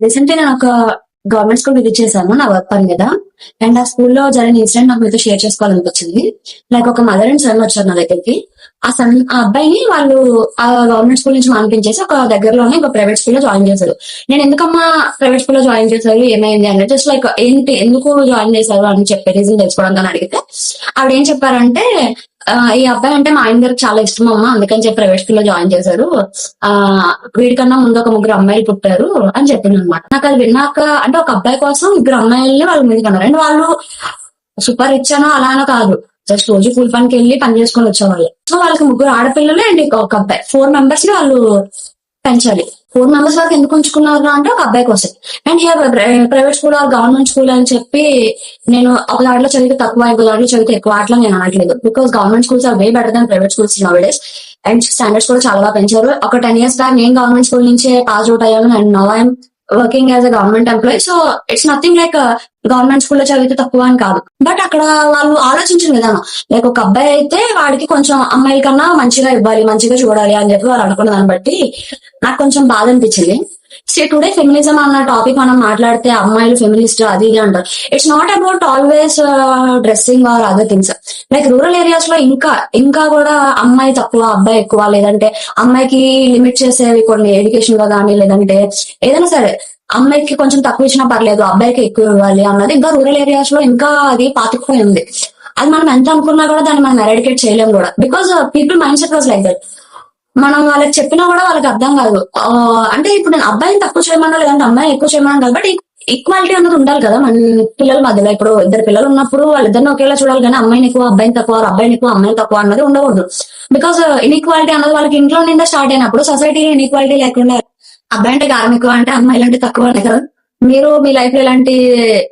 Recent గా నేను ఒక గవర్నమెంట్ స్కూల్ విజిట్ చేశాను నా వర్క్ పని మీద. అండ్ ఆ స్కూల్లో జరిగిన ఇన్సిడెంట్ నాకు మీతో షేర్ చేసుకోవాలనిపించింది. లైక్ ఒక మదర్ అండ్ సన్ వచ్చారు నా దగ్గరికి. ఆ అబ్బాయిని వాళ్ళు ఆ గవర్నమెంట్ స్కూల్ నుంచి మానిపించేసి ఒక దగ్గరలోనే ఒక ప్రైవేట్ స్కూల్ లో జాయిన్ చేశారు. నేను ఎందుకమ్మా ప్రైవేట్ స్కూల్ లో జాయిన్ చేశారు, ఏమైంది అంటే జస్ట్ లైక్ ఏంటి ఎందుకు జాయిన్ చేశారు అని చెప్పే రీజన్ తెలుసుకోవడం అని అడిగితే ఆవిడ ఏం చెప్పారంటే, ఈ అబ్బాయి అంటే మా ఆయన గారికి చాలా ఇష్టం అమ్మా, అందుకని చెప్పి ప్రైవేట్ స్కూల్ లో జాయిన్ చేశారు. ఆ వీడికన్నా ముందు ఒక ముగ్గురు అమ్మాయిలు పుట్టారు అని చెప్పింది అనమాట. నాకు అది విన్నాక అంటే ఒక అబ్బాయి కోసం ముగ్గురు అమ్మాయిల్ని వాళ్ళ మీద కన్నారు. అండ్ వాళ్ళు సూపర్ రిచ్ అనో అలానో కాదు, జస్ట్ రోజు కూలి పనికి వెళ్ళి పని చేసుకొని వచ్చేవాళ్ళు. సో వాళ్ళకి ముగ్గురు ఆడపిల్లలు అండ్ ఒక అబ్బాయి, 4 మెంబర్స్ ని వాళ్ళు పెంచాలి. 4 మెంబర్స్ వరకు ఎందుకు ఉంచుకున్నారు అంటే ఒక అబ్బాయి కోసం. And private school or government school అని చెప్పి నేను ఒక దాంట్లో చదివితే తక్కువ, ఇంకో దాంట్లో చదివితే ఎక్కువ అట్లా నేను అనట్లేదు. Because government schools are way better than private schools nowadays. And standards కూడా చాలా బాగా పెంచారు. ఒక 10 years బ్యాక్ నేను గవర్నమెంట్ స్కూల్ నుంచే పాస్ అవుట్ అయ్యాను and now I'm working as a government employee. So it's nothing like government స్కూల్లో చదివితే తక్కువ అని కాదు. బట్ అక్కడ వాళ్ళు ఆలోచించిన విధానం, లైక్ ఒక అబ్బాయి అయితే వాడికి కొంచెం అమ్మాయిల కన్నా మంచిగా ఇవ్వాలి, మంచిగా చూడాలి అని చెప్పి వాళ్ళు అనుకున్న దాన్ని బట్టి నాకు కొంచెం బాధ అనిపించింది. టుడే ఫెమినిజం అన్న టాపిక్ మనం మాట్లాడితే అమ్మాయిలు ఫెమినిస్ట్ అది ఇది అంటారు. It's not about always dressing or other things. Like rural areas లో ఇంకా కూడా అమ్మాయి తక్కువ అబ్బాయి ఎక్కువ, లేదంటే అమ్మాయికి లిమిట్ చేసేవి కొన్ని ఎడ్యుకేషన్ లో కానీ, లేదంటే ఏదైనా సరే అమ్మాయికి కొంచెం తక్కువ ఇచ్చినా పర్లేదు అబ్బాయికి ఎక్కువ ఇవ్వాలి అన్నది ఇంకా రూరల్ ఏరియాస్ లో ఇంకా అది పాతుకుపోయి ఉంది. అది మనం ఎంత అనుకున్నా కూడా దాన్ని మనం ఎరాడికేట్ చేయలేం కూడా, because people mind set was like that. మనం వాళ్ళకి చెప్పినా కూడా వాళ్ళకి అర్థం కాదు. అంటే ఇప్పుడు నేను అబ్బాయిని తక్కువ చేయమన్నా లేదంటే అమ్మాయిని ఎక్కువ చేయమన్నా కాదు, బట్ ఈక్వాలిటీ అనేది ఉండాలి కదా మన పిల్లల మధ్యలో. ఇప్పుడు 2 పిల్లలు ఉన్నప్పుడు వాళ్ళిద్దరిని ఒకేలా చూడాలి, కానీ అమ్మాయిని ఎక్కువ అబ్బాయిని తక్కువ, అబ్బాయిని ఎక్కువ అమ్మాయిని తక్కువ అన్నది ఉండకూడదు. బికాస్ ఇన్ఈక్వాలిటీ అన్నది వాళ్ళకి ఇంట్లో నిండా స్టార్ట్ అయినప్పుడు సొసైటీ ఇన్ఈక్వాలిటీ లేకుండా అబ్బాయి అంటే కారం ఎక్కువ అంటే అమ్మాయిలు అంటే తక్కువ అనే కదా. మీరు మీ లైఫ్ లో ఇలాంటి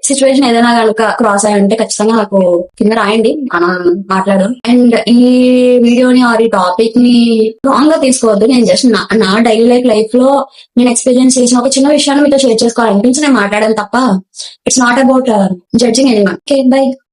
సిచ్యువేషన్ ఏదైనా కనుక క్రాస్ అయ్యి ఉంటే ఖచ్చితంగా నాకు కింద రాయండి, మనం మాట్లాడదాం. అండ్ ఈ వీడియోని ఆర్ ఈ టాపిక్ ని రాంగ్ గా తీసుకోవద్దు. నేను జస్ట్ నా డైలీ లైఫ్ లో నేను ఎక్స్పీరియన్స్ చేసిన ఒక చిన్న విషయాన్ని మీతో షేర్ చేసుకోవాలనిపించి నేను మాట్లాడాను తప్ప it's not about judging anyone. Okay, by.